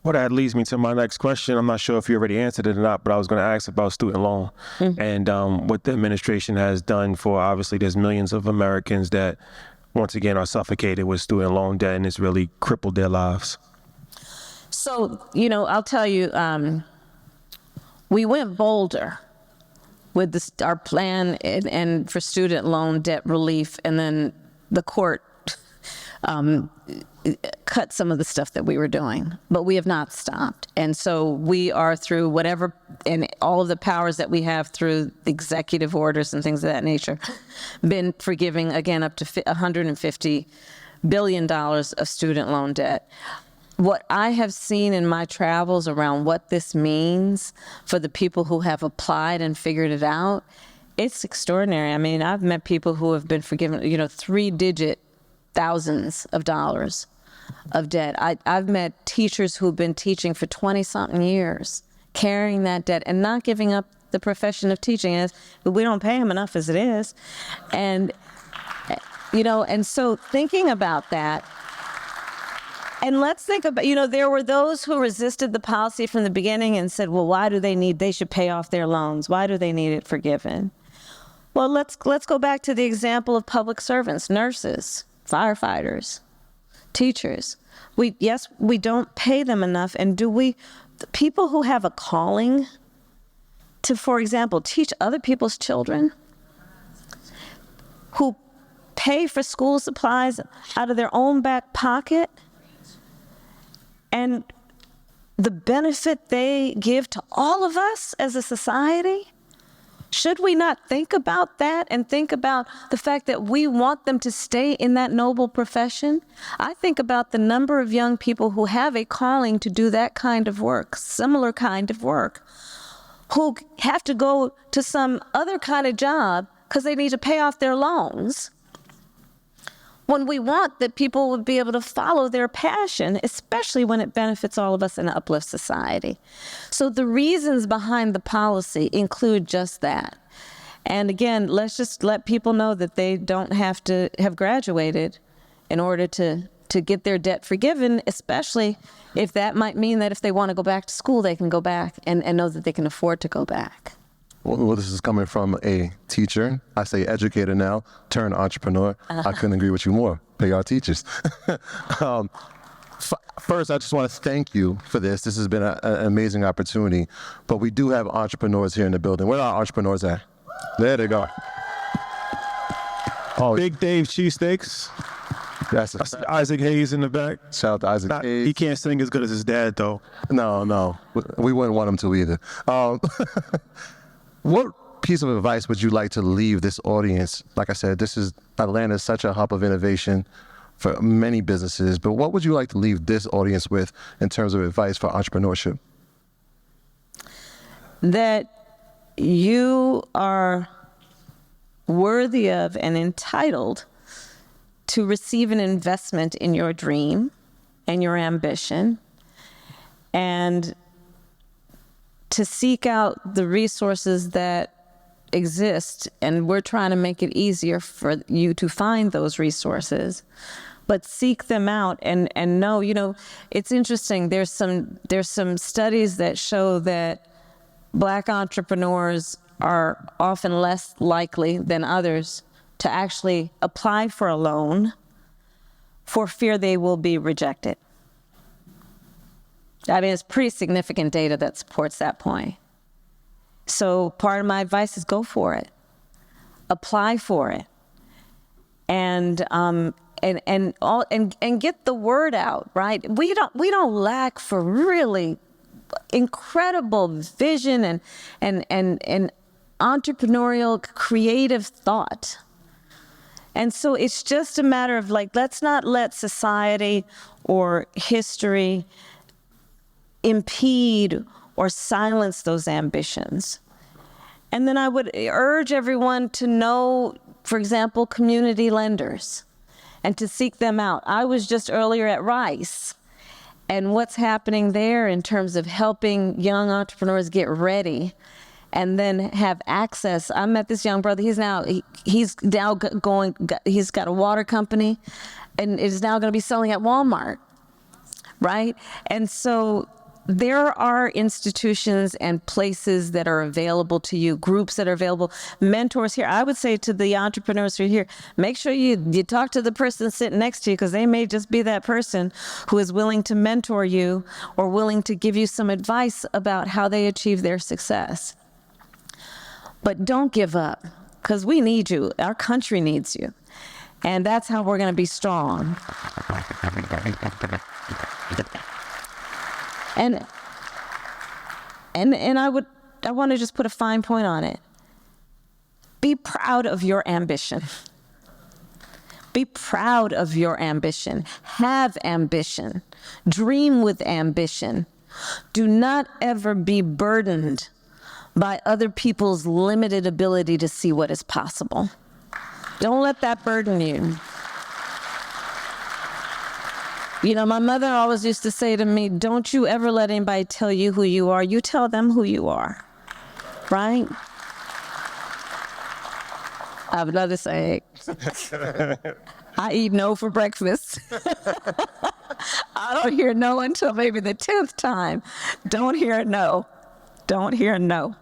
Well, that leads me to my next question. I'm not sure if you already answered it or not, but I was going to ask about student loan and what the administration has done for, obviously, there's millions of Americans that, once again, are suffocated with student loan debt, and it's really crippled their lives. So, I'll tell you, we went bolder with our plan and for student loan debt relief, and then the court cut some of the stuff that we were doing, but we have not stopped. And so we are, through whatever and all of the powers that we have through executive orders and things of that nature, been forgiving again up to $150 billion of student loan debt. What I have seen in my travels around what this means for the people who have applied and figured it out, it's extraordinary. I mean, I've met people who have been forgiven, 3-digit thousands of dollars of debt. I've met teachers who've been teaching for 20-something years, carrying that debt and not giving up the profession of teaching. But we don't pay them enough as it is. And, and so thinking about that, and let's think about, there were those who resisted the policy from the beginning and said, well, why do they should pay off their loans? Why do they need it forgiven? Well, let's go back to the example of public servants, nurses, firefighters, teachers. We don't pay them enough. And the people who have a calling to, for example, teach other people's children, who pay for school supplies out of their own back pocket, and the benefit they give to all of us as a society, should we not think about that and think about the fact that we want them to stay in that noble profession? I think about the number of young people who have a calling to do that kind of work, similar kind of work, who have to go to some other kind of job because they need to pay off their loans, when we want that people would be able to follow their passion, especially when it benefits all of us and uplifts society. So the reasons behind the policy include just that. And again, let's just let people know that they don't have to have graduated in order to get their debt forgiven, especially if that might mean that if they want to go back to school, they can go back and know that they can afford to go back. Well, this is coming from a teacher. I say educator now, turned entrepreneur. I couldn't agree with you more. Pay our teachers. First, I just want to thank you for this. This has been an amazing opportunity. But we do have entrepreneurs here in the building. Where are our entrepreneurs at? There they go. Oh, Big Dave Cheesesteaks. That's Isaac Hayes in the back. Shout out to Isaac Hayes. He can't sing as good as his dad, though. No. We wouldn't want him to either. What piece of advice would you like to leave this audience? Like I said, Atlanta is such a hub of innovation for many businesses, but what would you like to leave this audience with in terms of advice for entrepreneurship? That you are worthy of and entitled to receive an investment in your dream and your ambition, and to seek out the resources that exist. And we're trying to make it easier for you to find those resources, but seek them out and know, it's interesting. There's some studies that show that Black entrepreneurs are often less likely than others to actually apply for a loan for fear they will be rejected. I mean, it's pretty significant data that supports that point. So part of my advice is go for it, apply for it, and get the word out. Right? We don't lack for really incredible vision and entrepreneurial creative thought. And so it's just a matter of let's not let society or history impede or silence those ambitions. And then I would urge everyone to know, for example, community lenders and to seek them out. I was just earlier at Rice, and what's happening there in terms of helping young entrepreneurs get ready and then have access. I met this young brother. He's got a water company and is now going to be selling at Walmart. Right? And so there are institutions and places that are available to you, groups that are available, mentors here. I would say to the entrepreneurs who are here, make sure you talk to the person sitting next to you, because they may just be that person who is willing to mentor you or willing to give you some advice about how they achieve their success. But don't give up, because we need you. Our country needs you. And that's how we're going to be strong. And I want to just put a fine point on it. Be proud of your ambition. Be proud of your ambition. Have ambition. Dream with ambition. Do not ever be burdened by other people's limited ability to see what is possible. Don't let that burden you. You know, my mother always used to say to me, don't you ever let anybody tell you who you are. You tell them who you are, right? I have another saying. I eat no for breakfast. I don't hear no until maybe the 10th time. Don't hear no. Don't hear no.